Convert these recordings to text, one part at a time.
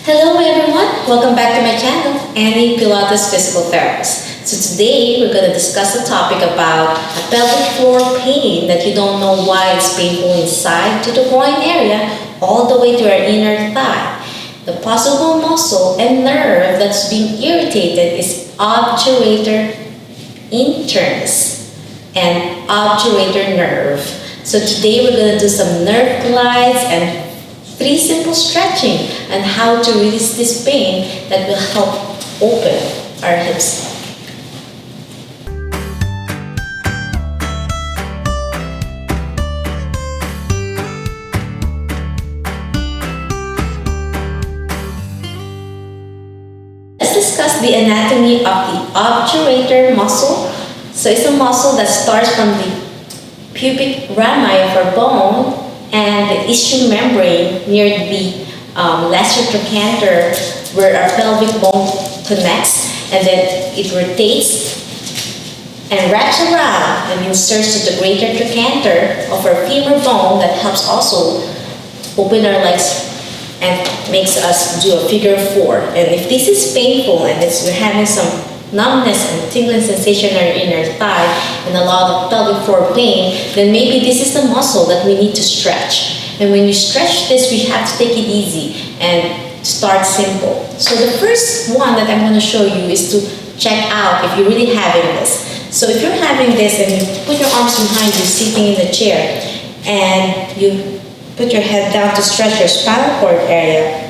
Hello everyone, welcome back to my channel, Annie Pilates Physical Therapist. So today we're going to discuss a topic about a pelvic floor pain that you don't know why it's painful inside to the groin area all the way to our inner thigh. The possible muscle and nerve that's being irritated is Obturator Internus and Obturator nerve. So today we're going to do some nerve glides and 3 simple stretching and how to release this pain that will help open our hips. Let's discuss the anatomy of the obturator muscle. So it's a muscle that starts from the pubic rami of our bone and the ischial membrane near the lesser trochanter where our pelvic bone connects, and then it rotates and wraps around and inserts to the greater trochanter of our femur bone that helps also open our legs and makes us do a figure 4. And if this is painful and we're having some numbness and tingling sensation in our inner thigh and a lot of pelvic floor pain, then maybe this is the muscle that we need to stretch. And when you stretch this, we have to take it easy and start simple. So the first one that I'm going to show you is to check out if you're really having this. So if you're having this and you put your arms behind you sitting in the chair and you put your head down to stretch your spinal cord area,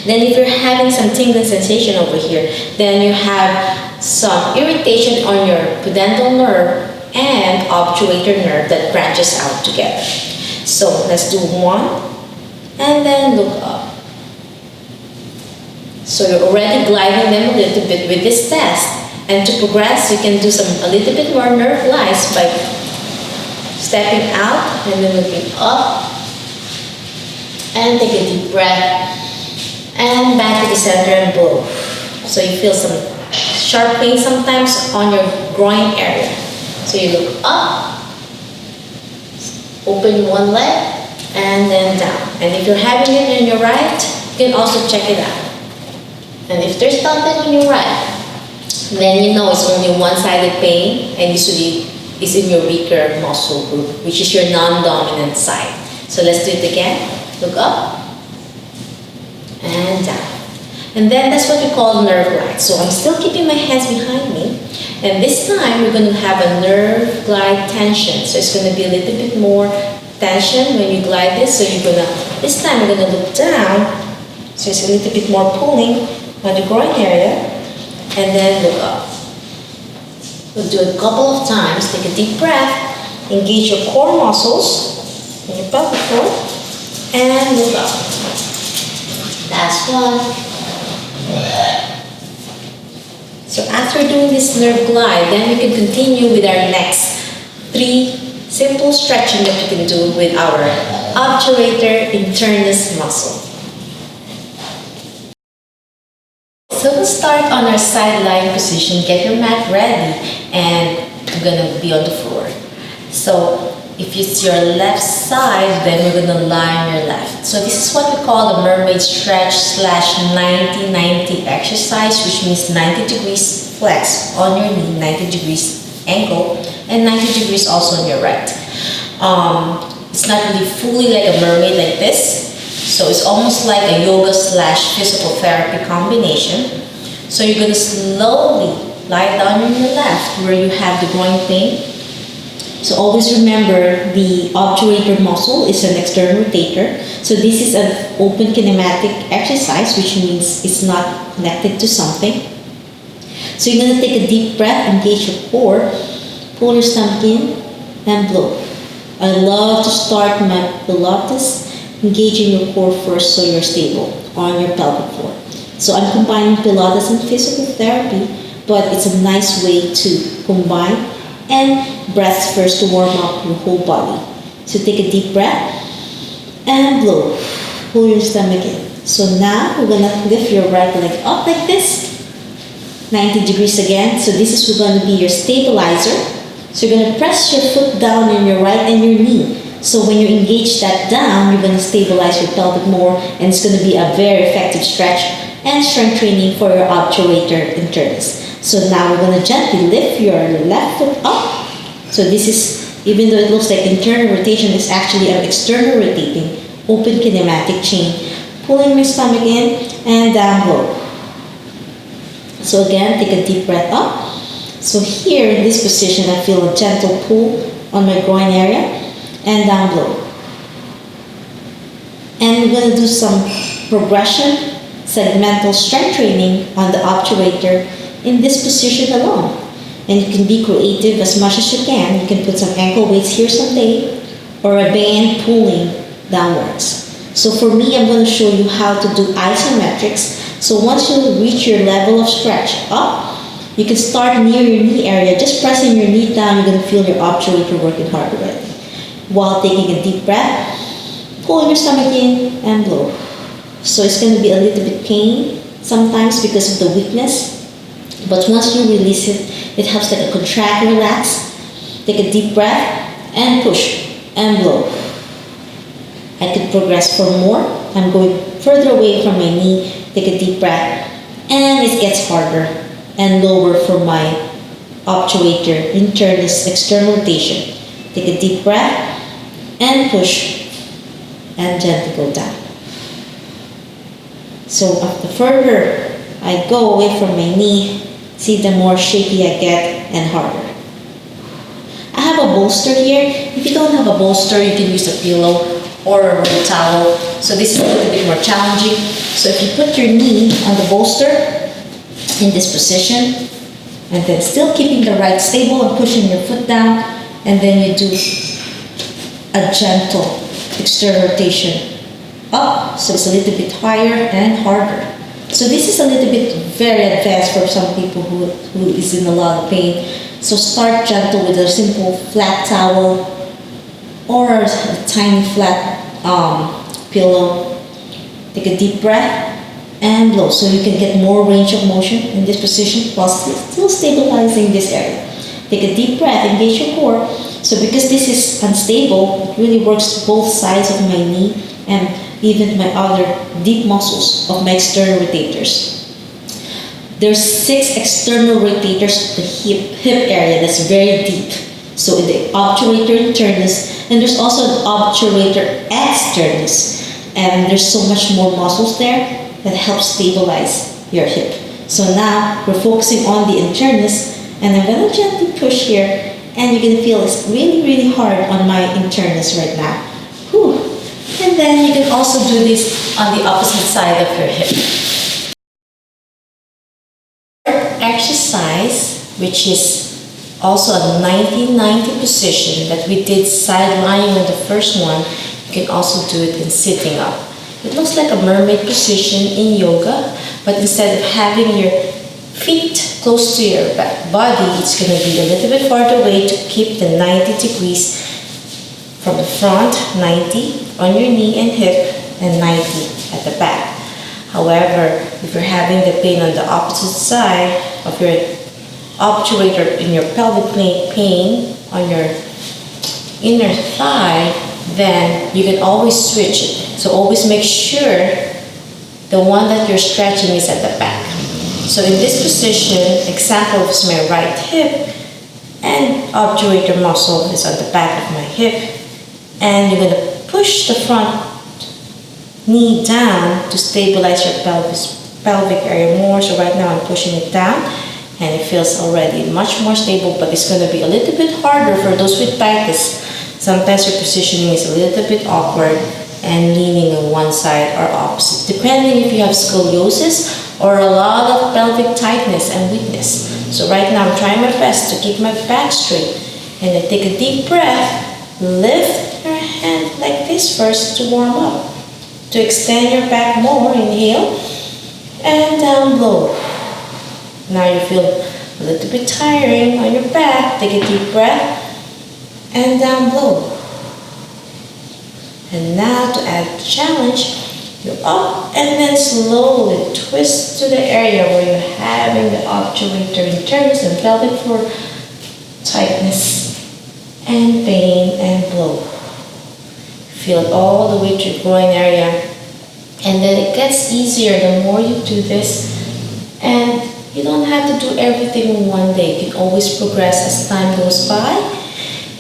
then if you're having some tingling sensation over here, then you have some irritation on your pudendal nerve and obturator nerve that branches out together. So let's do 1 and then look up. So you're already gliding them a little bit with this test. And to progress, you can do a little bit more nerve glides by stepping out and then looking up and take a deep breath. And back to the center and blow. So you feel some sharp pain sometimes on your groin area. So you look up, open one leg, and then down. And if you're having it on your right, you can also check it out. And if there's something on your right, then you know it's only one-sided pain and usually it's in your weaker muscle group, which is your non-dominant side. So let's do it again. Look up and down. And then that's what we call nerve glide. So I'm still keeping my hands behind me. And this time we're going to have a nerve glide tension. So it's going to be a little bit more tension when you glide this. So this time we're going to look down. So it's a little bit more pulling on the groin area. And then look up. We'll do it a couple of times. Take a deep breath. Engage your core muscles in your pelvic floor. And look up. Last one. So after doing this nerve glide, then we can continue with our next 3 simple stretching that we can do with our Obturator Internus muscle. So we'll start on our side lying position. Get your mat ready and we're going to be on the floor. So if it's your left side, then we're going to lie on your left. So this is what we call the Mermaid stretch / 90-90 exercise, which means 90 degrees flex on your knee, 90 degrees angle, and 90 degrees also on your right. It's not really fully like a mermaid like this. So it's almost like a yoga / physical therapy combination. So you're going to slowly lie down on your left where you have the groin pain. So always remember the obturator muscle is an external rotator. So this is an open kinematic exercise, which means it's not connected to something. So you're going to take a deep breath, engage your core, pull your stomach in, and blow. I love to start my Pilates engaging your core first so you're stable on your pelvic floor. So I'm combining Pilates and physical therapy, but it's a nice way to combine. And breaths first to warm up your whole body. So take a deep breath and blow. Pull your stomach in. So now we're going to lift your right leg up like this. 90 degrees again. So this is going to be your stabilizer. So you're going to press your foot down on your right and your knee. So when you engage that down, you're going to stabilize your pelvic more, and it's going to be a very effective stretch and strength training for your obturator internus. So now we're going to gently lift your left foot up. So this is, even though it looks like internal rotation, it's actually an external rotating open kinematic chain. Pulling my stomach in and down low. So again, take a deep breath up. So here in this position, I feel a gentle pull on my groin area and down low. And we're going to do some progression, segmental strength training on the obturator in this position alone. And you can be creative as much as you can. You can put some ankle weights here someday, or a band pulling downwards. So for me, I'm going to show you how to do isometrics. So once you reach your level of stretch up, you can start near your knee area. Just pressing your knee down, you're going to feel your obturator working hard already. While taking a deep breath, pulling your stomach in and blow. So it's going to be a little bit pain sometimes because of the weakness. But once you release it, it helps like a contract, relax. Take a deep breath and push and blow. I could progress for more. I'm going further away from my knee. Take a deep breath. And it gets harder and lower for my obturator internus external rotation. Take a deep breath and push and gently go down. So the further I go away from my knee, see the more shaky I get and harder. I have a bolster here. If you don't have a bolster, you can use a pillow or a roll towel. So this is a little bit more challenging. So if you put your knee on the bolster in this position, and then still keeping the right stable and pushing your foot down, and then you do a gentle external rotation up, so it's a little bit higher and harder. So this is a little bit very advanced for some people who is in a lot of pain. So start gentle with a simple flat towel or a tiny flat pillow. Take a deep breath and blow, so you can get more range of motion in this position while still stabilizing this area. Take a deep breath, engage your core. So because this is unstable, it really works both sides of my knee and even my other deep muscles of my external rotators. There's 6 external rotators, the hip area that's very deep. So in the obturator internus, and there's also an obturator externus. And there's so much more muscles there that help stabilize your hip. So now we're focusing on the internus, and I'm gonna gently push here, and you're gonna feel it's really, really hard on my internus right now. Whew. And then you can also do this on the opposite side of your hip. Exercise, which is also a 90-90 position that we did side lying on the first one. You can also do it in sitting up. It looks like a mermaid position in yoga, but instead of having your feet close to your back body, it's going to be a little bit farther away to keep the 90 degrees from the front, 90 on your knee and hip, and 90 at the back. However, if you're having the pain on the opposite side of your obturator in your pelvic pain on your inner thigh, then you can always switch it. So always make sure the one that you're stretching is at the back. So in this position, example is my right hip, and obturator muscle is on the back of my hip, and you're going to push the front knee down to stabilize your pelvic area more. So right now I'm pushing it down, and it feels already much more stable, but it's going to be a little bit harder for those with tightness. Sometimes your positioning is a little bit awkward and leaning on one side or opposite, depending if you have scoliosis or a lot of pelvic tightness and weakness. So right now I'm trying my best to keep my back straight, and then take a deep breath. Lift your hand like this first to warm up. To extend your back more, inhale and down blow. Now you feel a little bit tiring on your back. Take a deep breath and down blow. And now to add the challenge, you're up and then slowly twist to the area where you're having the obturator internus and pelvic floor tightness and pain and blow. Feel it all the way to your groin area. And then it gets easier the more you do this. And you don't have to do everything in one day. You can always progress as time goes by.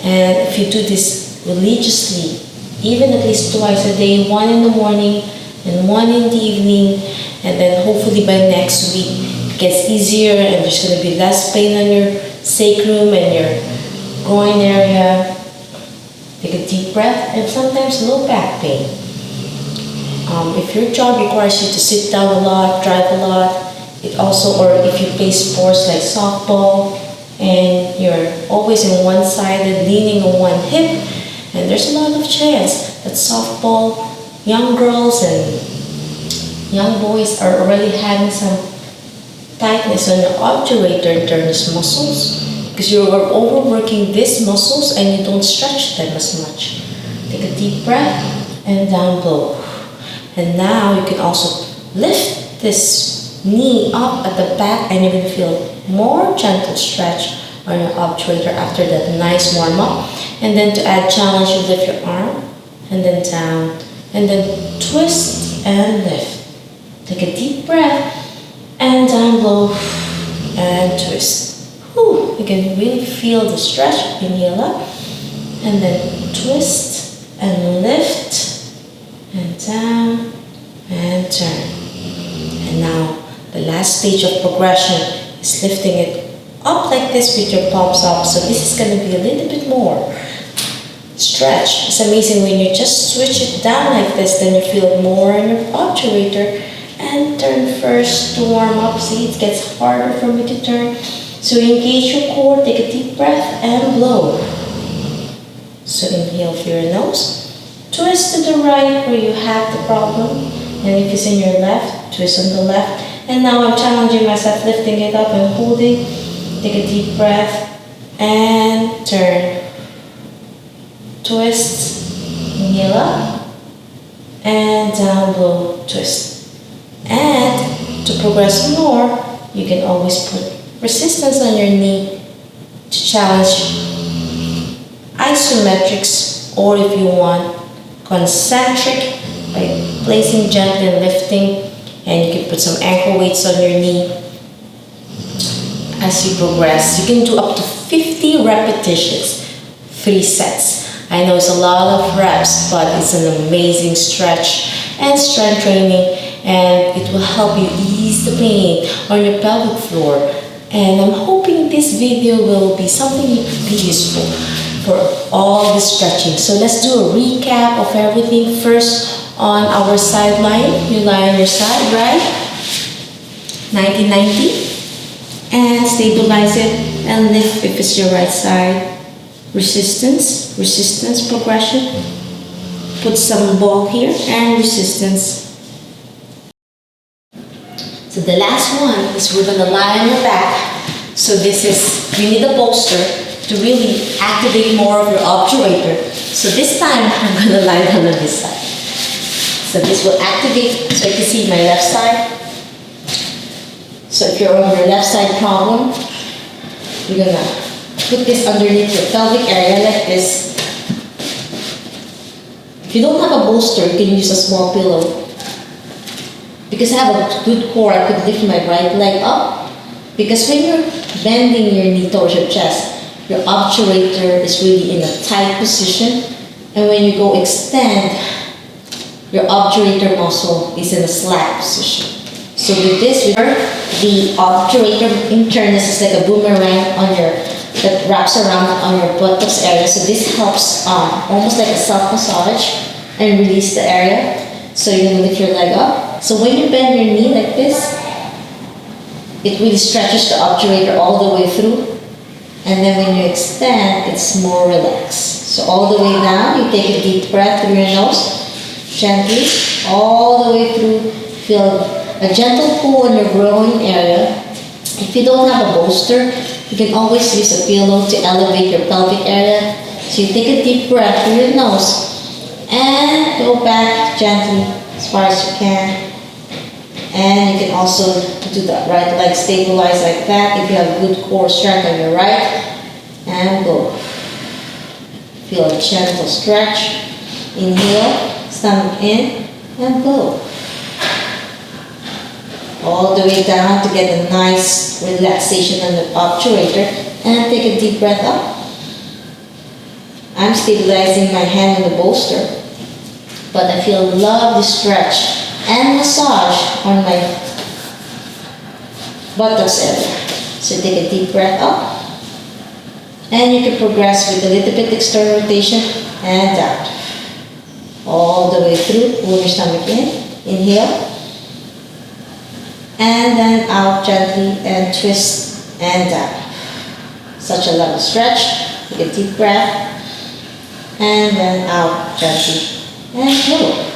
And if you do this religiously, even at least twice a day, one in the morning and one in the evening, and then hopefully by next week it gets easier and there's going to be less pain on your sacrum and your groin area. Take a deep breath, and sometimes low back pain. If your job requires you to sit down a lot, drive a lot, it also, or if you play sports like softball and you're always in one-sided, leaning on one hip, and there's a lot of chance that softball, young girls and young boys are already having some tightness on your obturator internus muscles because you are overworking these muscles and you don't stretch them as much. Take a deep breath and down low. And now you can also lift this knee up at the back and you're going to feel more gentle stretch on your obturator after that nice warm up. And then to add challenge, you lift your arm and then down and then twist and lift. Take a deep breath and down low and twist. Whew, you can really feel the stretch. Inhale up and then twist and lift and down and turn. And now the last stage of progression is lifting it up like this with your palms up. So this is going to be a little bit more stretch. It's amazing when you just switch it down like this, then you feel more in your obturator. And turn first to warm up. See, it gets harder for me to turn. So engage your core, take a deep breath and blow. So inhale through your nose. Twist to the right where you have the problem. And if it's in your left, twist on the left. And now I'm challenging myself, lifting it up and holding. Take a deep breath and turn. Twist, inhale up and down low, twist. And to progress more, you can always put resistance on your knee to challenge isometrics, or if you want, concentric by placing gently and lifting, and you can put some ankle weights on your knee as you progress. You can do up to 50 repetitions, 3 sets. I know it's a lot of reps, but it's an amazing stretch and strength training, and it will help you ease the pain on your pelvic floor. And I'm hoping this video will be something useful for all the stretching. So let's do a recap of everything. First, on our side lying, you lie on your side, right? 90-90. And stabilize it and lift if it's your right side. Resistance, resistance progression. Put some ball here and resistance. So the last one is we're gonna lie on your back. So this is, you need a bolster to really activate more of your obturator. So this time I'm gonna lie down on this side. So this will activate, so you can see my left side. So if you're on your left side problem, you're gonna put this underneath your pelvic area like this. If you don't have a bolster, you can use a small pillow. Because I have a good core, I could lift my right leg up. Because when you're bending your knee towards your chest, your obturator is really in a tight position. And when you go extend, your obturator muscle is in a slack position. So with this, the obturator internus is like a boomerang on your, that wraps around on your buttocks area. So this helps almost like a self-massage and release the area. So you're gonna lift your leg up. So when you bend your knee like this, it really stretches the obturator all the way through. And then when you extend, it's more relaxed. So all the way down, you take a deep breath through your nose, gently, all the way through. Feel a gentle pull on your groin area. If you don't have a bolster, you can always use a pillow to elevate your pelvic area. So you take a deep breath through your nose and go back gently as far as you can. And you can also do the right leg stabilize like that if you have good core strength on your right. And go. Feel a gentle stretch. Inhale, stomach in, and blow. All the way down to get a nice relaxation on the obturator, and take a deep breath up. I'm stabilizing my hand on the bolster, but I feel a lovely stretch and massage on my buttocks area. So take a deep breath up, and you can progress with a little bit external rotation and out. All the way through, pull your stomach in, inhale, and then out gently and twist and down. Such a lovely stretch. Take a deep breath, and then out gently and blow.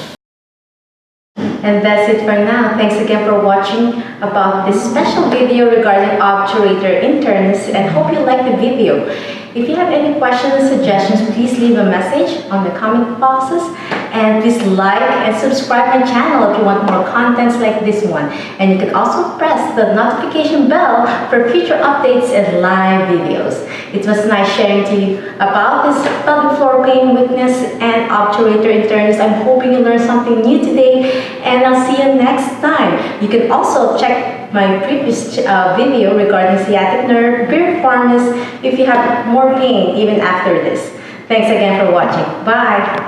And that's it for now. Thanks again for watching about this special video regarding Obturator Internus, and hope you like the video. If you have any questions or suggestions, please leave a message on the comment boxes, and please like and subscribe my channel if you want more contents like this one. And you can also press the notification bell for future updates and live videos. It was nice sharing to you about this pelvic floor pain, weakness, and Obturator Internus. I'm hoping you learned something new today, and I'll see you next time. You can also check my previous video regarding sciatic nerve, piriformis, if you have more pain even after this. Thanks again for watching. Bye!